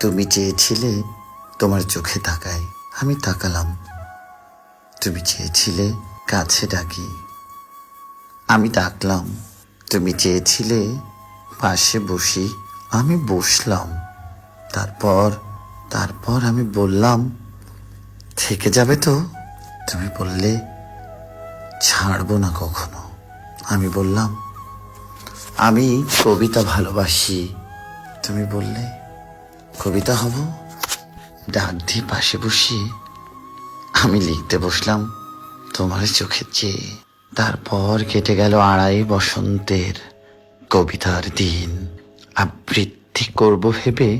তুমি চেয়েছিলে তোমার চোখে তাকাই, আমি তাকালাম। তুমি চেয়েছিলে কাছে ডাকি, আমি ডাকলাম। তুমি চেয়েছিলে পাশে বসি, আমি বসলাম। তারপর তারপর আমি বললাম, থেকে যাবে তো? তুমি বললে, ছাড়বো না কখনো। আমি বললাম, আমি কবিতা ভালোবাসি। তুমি বললে, কবিতা হব? ডাক দিয়ে পাশে বসিয়ে আমি লিখতে বসলাম তোমার চোখে চেয়ে। তারপর কেটে গেল 2.5 বসন্তের কবিতার দিন। আবৃত্তি করব ভেবে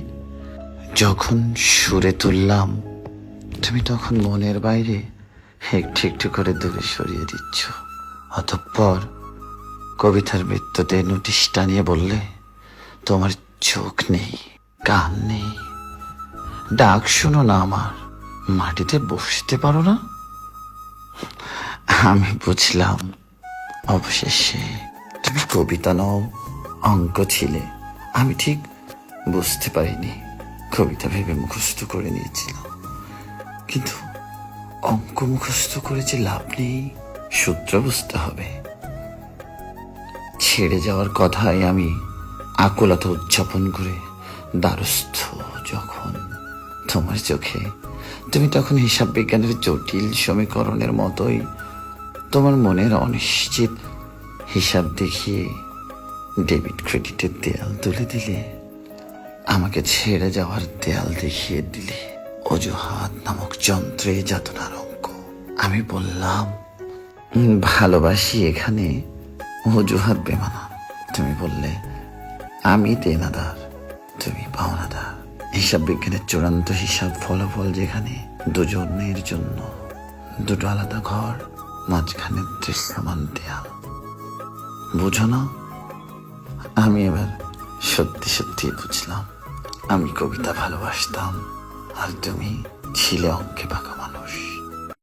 যখন সুরে তুললাম, তুমি তখন মনের বাইরে একটু একটু করে দূরে সরিয়ে দিচ্ছ। অতঃপর কবিতার মৃত্যুতে নোটিশ টানিয়ে বললে, তোমার চোখ নেই, কান নেই, ডাক শোনো না আমার, মাটিতে বসতে পারো না। আমি বুঝলাম অবশেষে তুমি কবিতা নও, অঙ্ক ছিলে। আমি ঠিক বুঝতে পারিনি, কবিতা ভেবে মুখস্থ করে নিয়েছিলাম। কিন্তু অঙ্ক মুখস্থ করে যে লাভ নেই, সূত্র বুঝতে হবে। ছেড়ে যাওয়ার কথাই আমি আকুলতা উদযাপন করে দ্বারস্থ যখন তোমার চোখে, তুমি তখন হিসাব বিজ্ঞানের জটিল সমীকরণের মতোই তোমার মনের অনিশ্চিত হিসাব দেখিয়ে ডেবিট ক্রেডিটের দেয়াল তুলে দিলে, আমাকে ছেড়ে যাওয়ার দেয়াল দেখিয়ে দিলে অজুহাত নামক যন্ত্রে যাতনার অঙ্ক। আমি বললাম, ভালোবাসি এখানে অজুহাত বেমানান। তুমি বললে, আমি দেনাদার, তুমি পাওনাদার। হিসাব বিজ্ঞানের চূড়ান্ত হিসাব ফলাফল যেখানে দুজনের জন্য দুটো আলাদা ঘর, মাঝখানে দৃশ্যমান দেয়াল। বুঝো না? আমি এবার সত্যি সত্যি বুঝলাম, আমি কবিতা ভালোবাসতাম আর তুমি ছিলে অঙ্কে পাকা মানুষ।